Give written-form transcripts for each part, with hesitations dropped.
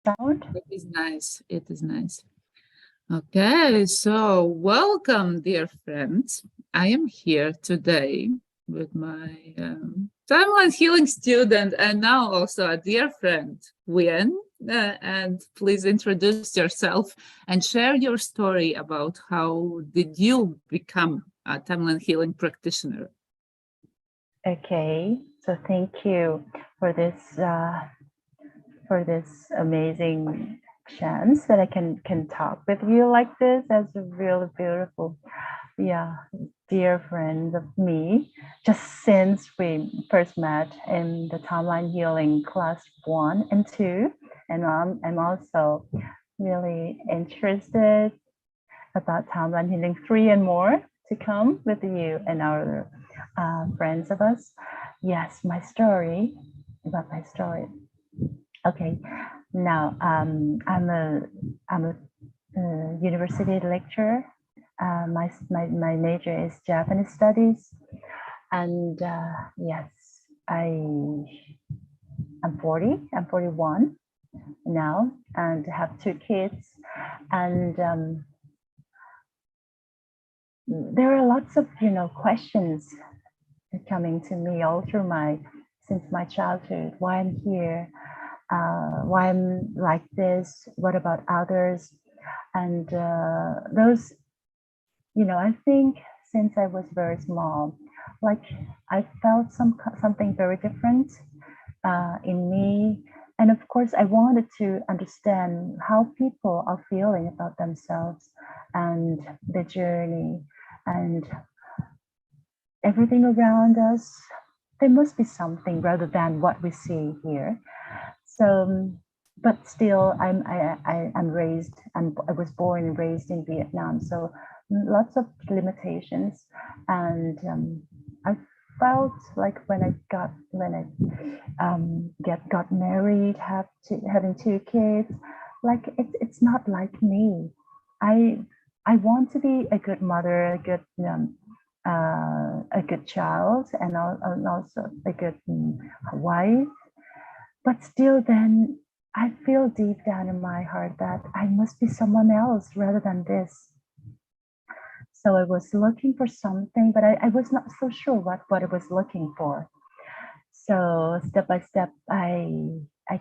sound? It is nice. It is nice. Okay, so welcome, dear friends. I am here today with my timeline healing student and now also a dear friend, Nguyen. And please introduce yourself and share your story about how did you become a timeline healing practitioner. Okay, so thank you for this amazing chance that I can talk with you like this as a really beautiful, yeah, dear friend of me. Just since we first met in the timeline healing class 1 and 2, and I'm also really interested about timeline healing 3 and more to come with you and our friends of us. Yes, my story about my story. Okay, now I'm a university lecturer. My major is Japanese studies, and yes, I I'm 40. I'm 41 now, and have 2 kids, and there are lots of questions coming to me all through my since my childhood. Why I'm here, why I'm like this, what about others, and those, I think since I was very small, like I felt something very different in me. And of course, I wanted to understand how people are feeling about themselves and the journey and everything around us. There must be something rather than what we see here. So, but still, I'm raised, and I was born and raised in Vietnam. So lots of limitations, and I felt like when I got married, having 2 kids, like it's not like me. I I want to be a good mother, a good child, and also a good wife. But still, then I feel deep down in my heart that I must be someone else rather than this. So I was looking for something, but I was not so sure what I was looking for. So step by step, I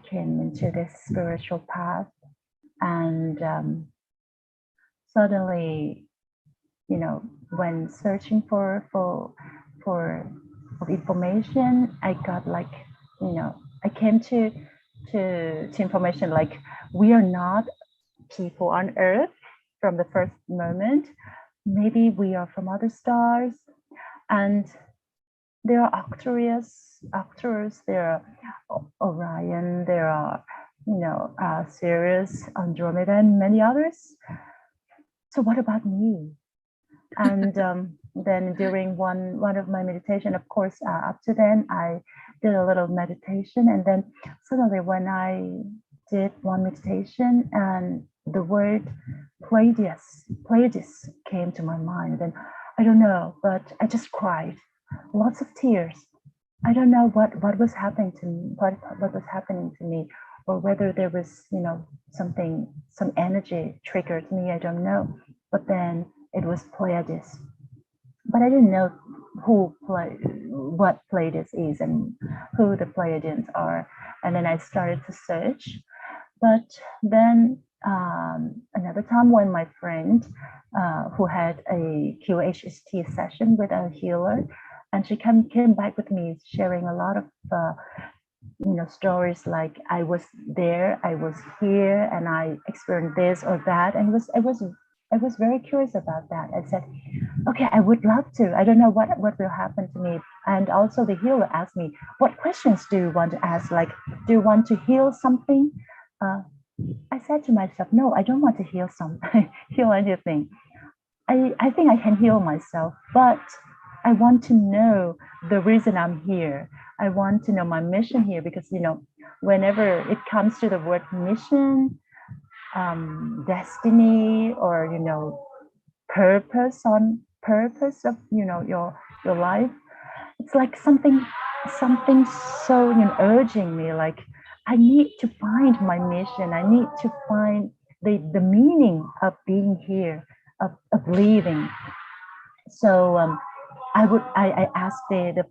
came into this spiritual path, and suddenly, when searching for information, I got like, I came to information like we are not people on Earth from the first moment. Maybe we are from other stars, and there are actors. There are Orion. There are Sirius, Andromeda, and many others. So what about me? And then during one of my meditation, of course, up to then I did a little meditation, and then suddenly when I did one meditation, and the word Pleiades came to my mind, and I don't know, but I just cried, lots of tears. I don't know what was happening to me, what was happening to me, or whether there was some energy triggered me. I don't know, but then it was Pleiades, but I didn't know what Pleiades is and who the Pleiadians are. And then I started to search. But then another time when my friend who had a QHST session with a healer, and she came back with me sharing a lot of stories like I was there, I was here, and I experienced this or that, and I was very curious about that. I said, okay, I would love to. I don't know what will happen to me. And also the healer asked me, what questions do you want to ask? Like, do you want to heal something? Uh, I said to myself, no, I don't want to heal something, heal anything. I think I can heal myself, but I want to know the reason I'm here. I want to know my mission here because, whenever it comes to the word mission, destiny, or, purpose of, your life, it's like something so urging me, like I need to find my mission. I need to find the meaning of being here, of living. So I asked the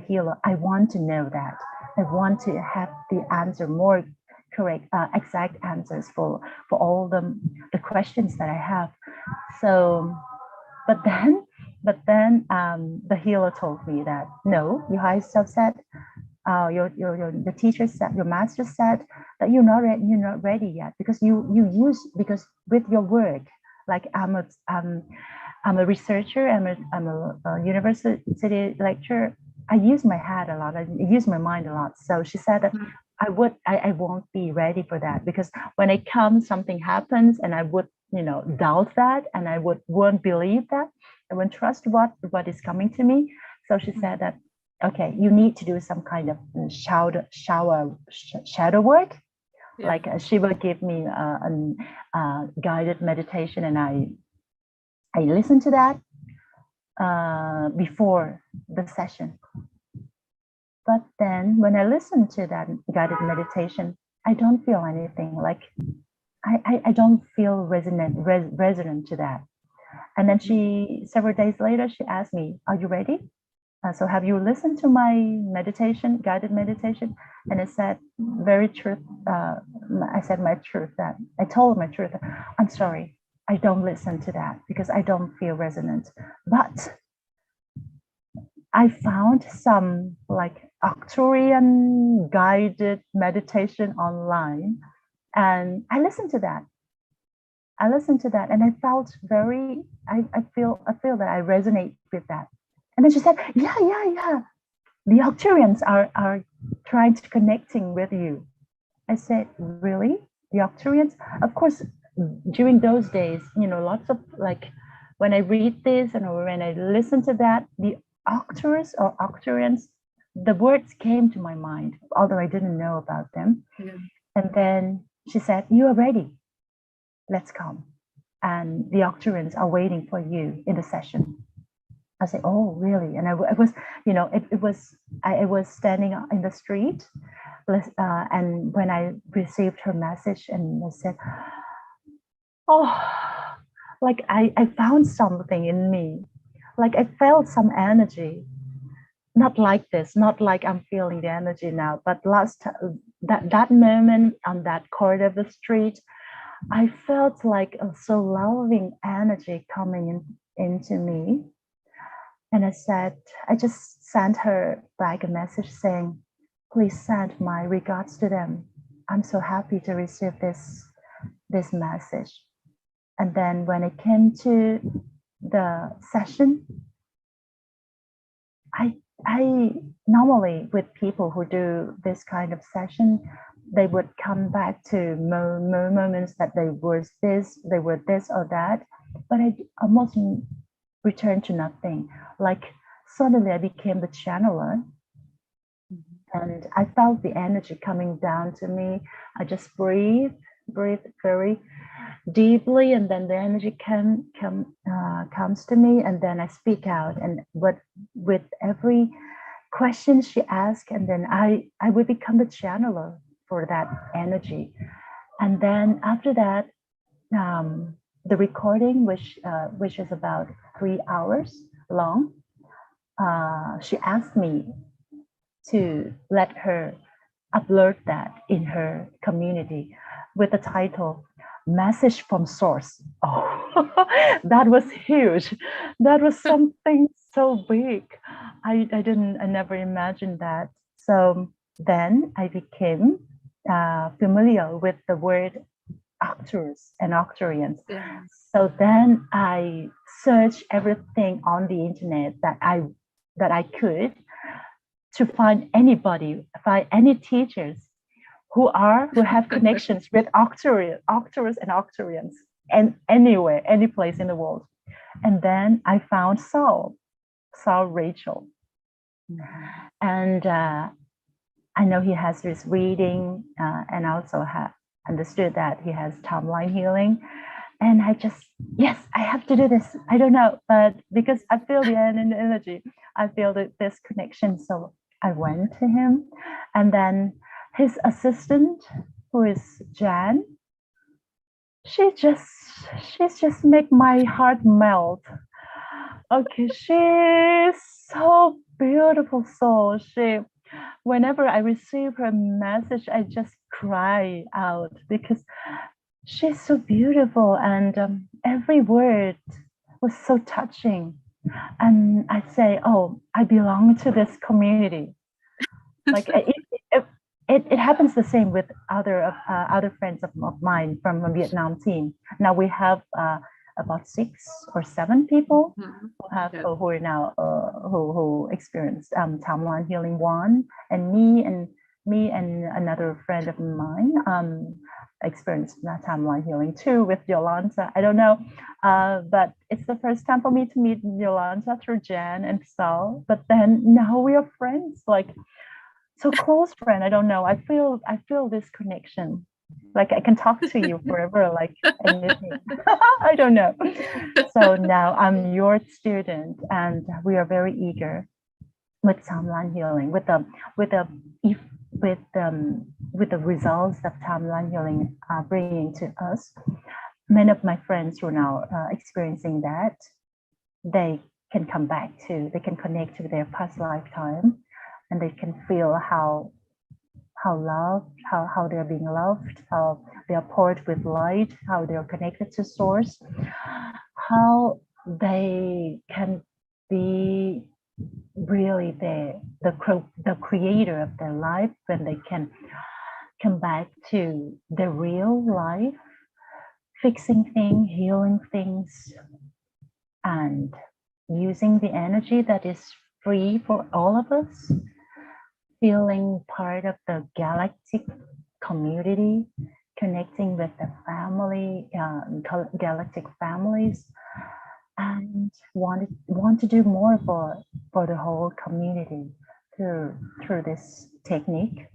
healer, I want to know that. I want to have the answer, more correct, exact answers for all the questions that I have. So, but then, the healer told me that no, your higher self said, your the teacher said, your master said that you're not ready yet, because because with your work, like I'm a researcher, I'm a university lecturer. I use my head a lot. I use my mind a lot. So she said that I won't be ready for that, because when I come, something happens and I would, doubt that, and I won't believe that. I won't trust what is coming to me. So she said that, okay, you need to do some kind of shadow work. Yeah. Like she will give me a guided meditation, and I listen to that before the session. But then when I listen to that guided meditation, I don't feel anything. Like I don't feel resonant to that. And then several days later, she asked me, "Are you ready? So have you listened to my meditation, guided meditation?" And I said, very truth. I said my truth, that I told my truth. I'm sorry, I don't listen to that because I don't feel resonant. But I found some like Arcturian guided meditation online, and I listened to that. And I felt I feel that I resonate with that. And then she said, yeah. The Arcturians are trying to connecting with you. I said, really? The Arcturians? Of course, during those days, lots of like, when I read this and when I listen to that, the Arcturus or Arcturians, the words came to my mind, although I didn't know about them. Yeah. And then she said, you are ready. Let's come. And the Arcturians are waiting for you in the session. I say, oh, really? And I was, I was standing in the street, and when I received her message, and I said, oh, like I found something in me, like I felt some energy, not like this, not like I'm feeling the energy now, but that moment on that corner of the street, I felt like a so loving energy coming into me. And I just sent her back a message saying, please send my regards to them. I'm so happy to receive this message. And then when it came to the session, I normally with people who do this kind of session, they would come back to moments that they were this or that, but I almost returned to nothing. Like suddenly I became the channeler, and I felt the energy coming down to me. I just breathe very deeply, and then the energy comes to me, and then I speak out. And with every question she asked, and then I would become the channeler for that energy. And then after that, the recording, which is about 3 hours long, she asked me to let her upload that in her community with the title Message from Source. Oh, that was huge. That was something so big. I never imagined that. So then I became familiar with the word Arcturus and Arcturians. Yeah. So then I searched everything on the internet that I could, to find any teachers who have connections with Arcturus and Arcturians, and anywhere, any place in the world. And then I found Saul Rachel. And I know he has this reading, and also understood that he has timeline healing. And yes, I have to do this. I don't know, but because I feel the energy, I feel this connection. So I went to him, and then his assistant, who is Jan, she just she's just make my heart melt. Okay, she's so beautiful soul. Whenever I receive her message, I just cry out because she's so beautiful, and every word was so touching. And I say, oh, I belong to this community. Like it happens the same with other friends of mine from a Vietnam team. Now we have about 6 or 7 people Yeah. who are now who experienced timeline healing one, and me and another friend of mine experienced timeline healing two with Jolanta. I don't know, but it's the first time for me to meet Jolanta through Jan and Sal. But then now we are friends, like so close friend. I don't know. I feel this connection. Like I can talk to you forever, like anything. I don't know. So now I'm your student, and we are very eager with timeline healing, with the if with the results that timeline healing are bringing to us. Many of my friends who are now experiencing that, they can come back to, they can connect to their past lifetime, and they can feel how loved, how they're being loved, how they are poured with light, how they're connected to source, how they can be really the creator of their life when they can come back to the real life, fixing things, healing things, and using the energy that is free for all of us, feeling part of the galactic community, connecting with the family, galactic families, and want to do more for the whole community through this technique.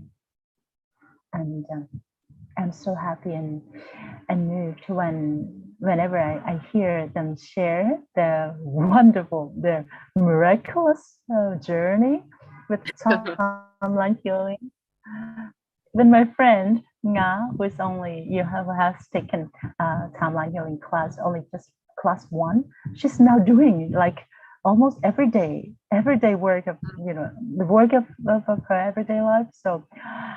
And I'm so happy and moved whenever I hear them share their wonderful, their miraculous journey with timeline healing. When my friend Nga, who is only has taken timeline healing class, only just class one, she's now doing like almost everyday work of the work of her everyday life. So,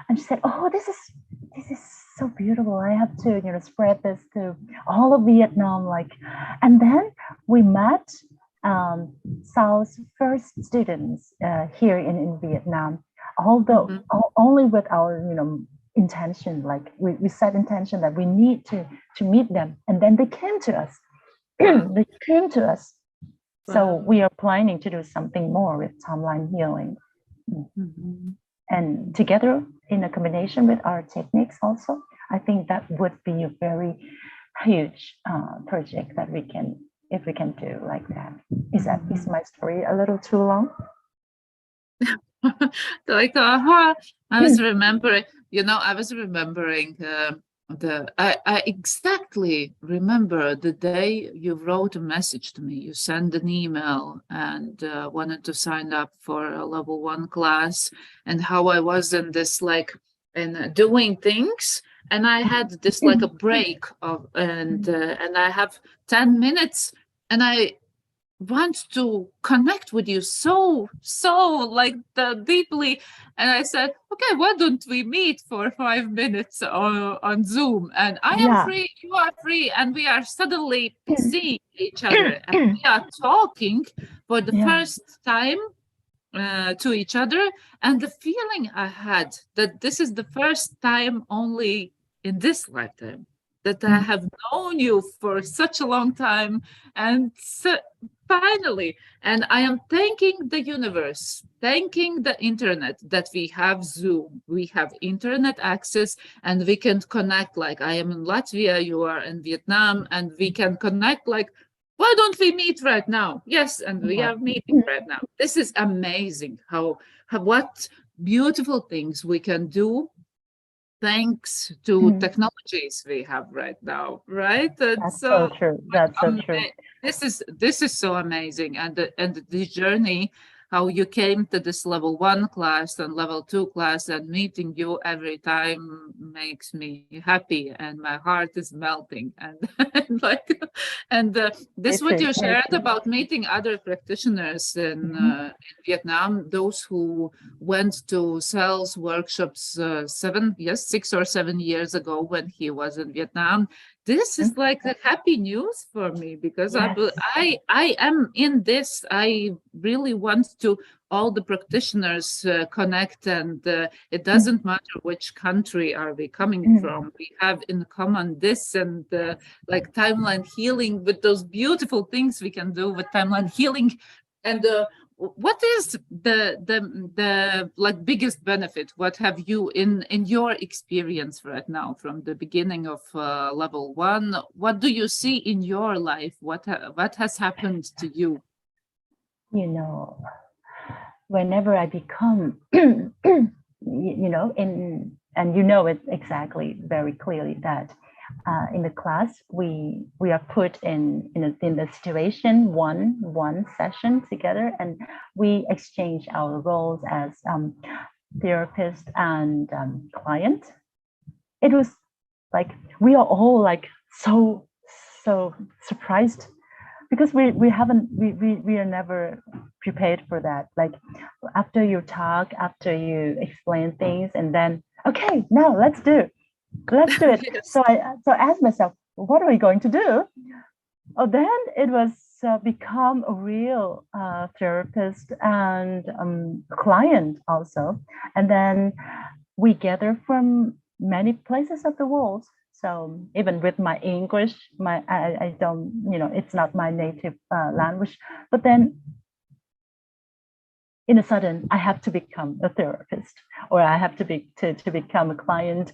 and she said, "Oh, this is so beautiful. I have to spread this to all of Vietnam." Like, and then we met South's first students here in Vietnam. Although only with our intention, like we set intention that we need to meet them, and then they came to us. They came to us. So we are planning to do something more with timeline healing. And together in a combination with our techniques also, I think that would be a very huge project that we can, if we can do like that. Is my story a little too long? Like, I was remembering, I was remembering I exactly remember the day you wrote a message to me. You sent an email and wanted to sign up for a level 1 class, and how I was in this, like, in doing things. And I had this like a break of, and I have 10 minutes, and I want to connect with you so like deeply, and I said, okay, why don't we meet for 5 minutes on Zoom, and I am Yeah. free, you are free, and we are suddenly seeing each other, and we are talking for the Yeah. first time to each other. And the feeling I had that this is the first time only in this lifetime that I have known you for such a long time. And so, finally, and I am thanking the universe, thanking the internet that we have Zoom, we have internet access, and we can connect. Like, I am in Latvia, you are in Vietnam, and we can connect. Like, why don't we meet right now? Yes, and we Yeah. are meeting right now. This is amazing how what beautiful things we can do thanks to technologies we have right now, right? And That's so so true. That's so true. this is so amazing, and the journey. how you came to this level 1 class and level 2 class, and meeting you every time makes me happy and my heart is melting. And like, and Me this what too. you Me shared too. about meeting other practitioners Mhm. in Vietnam, those who went to sales workshops 6 or 7 years ago when he was in Vietnam. This is Mhm. like a happy news for me, because Yes. I am in this. I really want to all the practitioners connect, and it Mhm. doesn't matter which country are we coming Mhm. from. We have in common this, and like timeline healing, with those beautiful things we can do with timeline healing. And what is the like biggest benefit? What have you in your experience right now from the beginning of level 1? What do you see in your life? What has happened to you? You know, whenever I become, in and you know it exactly very clearly that in the class we are put in the situation one session together, and we exchange our roles as therapist and client. It was like we are all like so surprised because we haven't we are never prepared for that. Like after you talk, after you explain things, and then okay, now let's do it. Yes. So I asked myself, what are we going to do? Oh, then it was become a real therapist and client also, and then we gather from many places of the world. So even with my English, I don't, it's not my native language, but then in a sudden I have to become a therapist, or I have to become a client,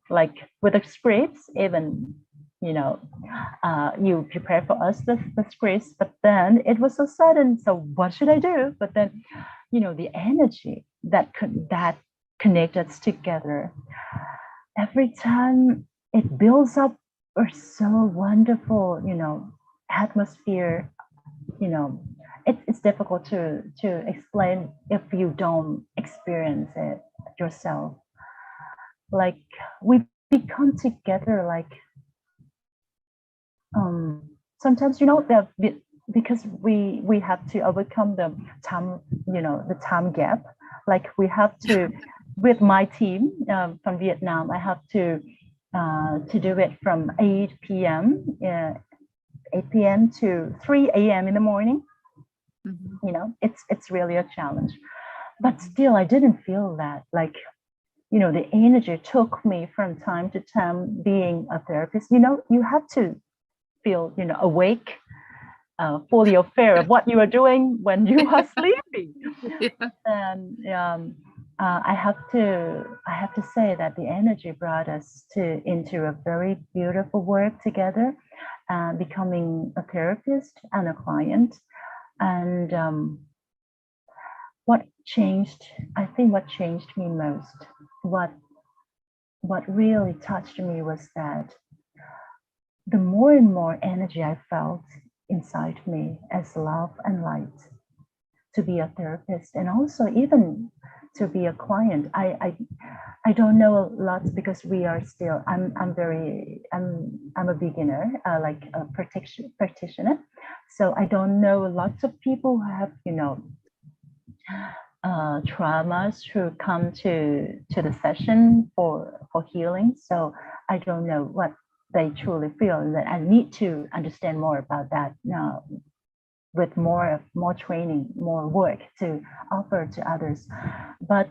like with the scripts, even you prepare for us the scripts, but then it was so sudden. So what should I do? But then the energy that connect us together every time, it builds up a so wonderful atmosphere. you know it's difficult to explain if you don't experience it yourself. Like we become together, like sometimes because we have to overcome the time, the time gap. Like we have to, with my team from Vietnam, I have to do it from 8 p.m. 8 p.m. to 3 a.m. in the morning. Mhm. It's really a challenge, but still I didn't feel that, like the energy took me from time to time. Being a therapist, you have to feel awake, fully aware of what you are doing when you are sleeping. Yeah. And I have to say that the energy brought us to into a very beautiful work together, becoming a therapist and a client. And what changed, I think what changed me most, what what really touched me was that the more and more energy I felt inside me as love and light, to be a therapist and also even to be a client. I don't know a lot because we are still, I'm a beginner, like a practitioner. So I don't know lots of people who have traumas who come to the session for healing. So I don't know what they truly feel, and that I need to understand more about that now, with more training, more work to offer to others. But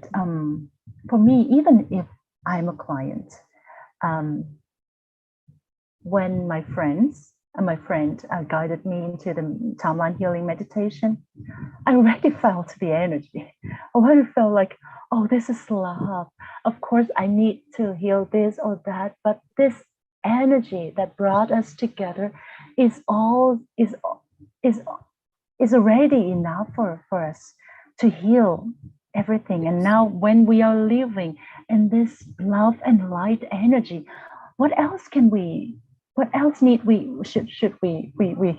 for me, even if I'm a client, um, when my friend guided me into the timeline healing meditation, I already felt the energy. I already felt like, oh, this is love. Of course, I need to heal this or that, but this energy that brought us together is all is is already enough for us to heal everything. And Yes. now, when we are living in this love and light energy, what else can we what else need we should we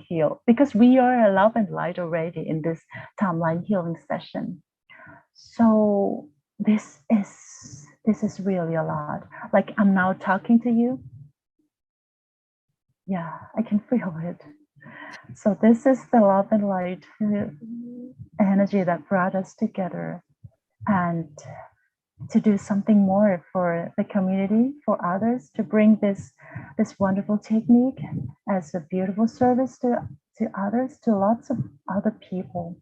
heal? Because we are a love and light already in this timeline healing session. So this is really a lot. Like I'm now talking to you. Yeah, I can feel it. So this is the love and light energy that brought us together, and to do something more for the community, for others, to bring this wonderful technique as a beautiful service to others, to lots of other people.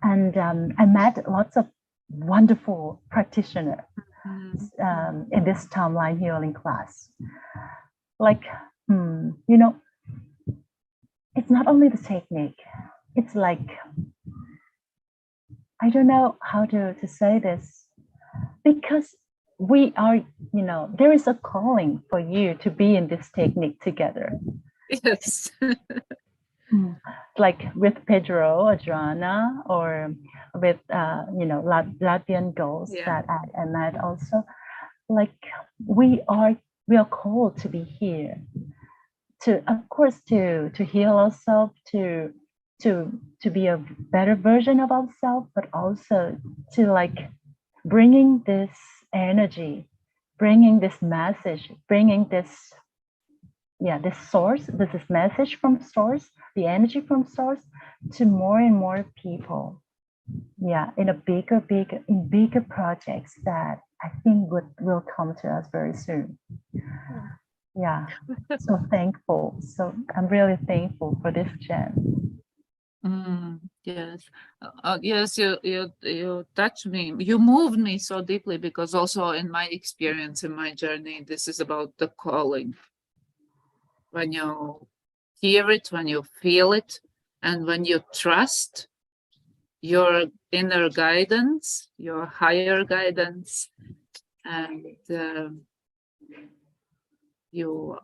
And I met lots of wonderful practitioners in this timeline healing class. Like, you know, it's not only the technique, it's like, I don't know how to say this, because we are, there is a calling for you to be in this technique together. Yes. Like with Pedro, Adriana, or with, Latvian girls that I met also. Like we are called to be here, to, of course, to heal ourselves, to be a better version of ourselves, but also to like bringing this energy, bringing this message, bringing this source, this message from source, the energy from source, to more and more people. Yeah, in a bigger projects that I think will come to us very soon. Yeah, so thankful. So I'm really thankful for this Jen. Yes, yes, you touched me. You moved me so deeply, because also in my experience, in my journey, this is about the calling. When you hear it, when you feel it, and when you trust your inner guidance, your higher guidance, and you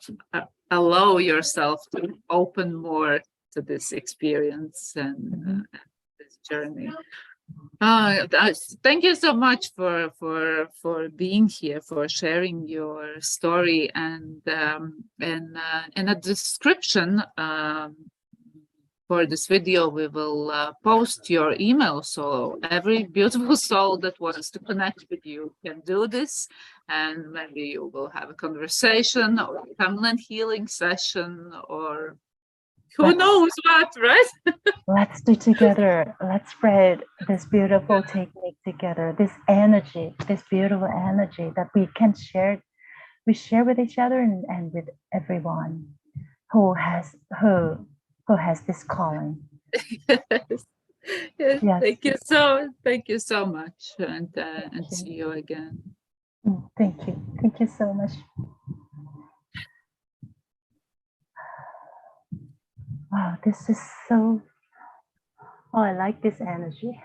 allow yourself to open more to this experience and this journey. Thank you so much for being here, for sharing your story, and in a description for this video, we will post your email, so every beautiful soul that wants to connect with you can do this, and maybe you will have a conversation or a timeline healing session, or who knows what, right? Let's do together. Let's spread this beautiful technique together, this energy, this beautiful energy that we can share. We share with each other and with everyone who has this calling. Yes. Yes. Yes. Thank you so much, and see you again. Thank you. Thank you so much. Wow, this is so. Oh, I like this energy.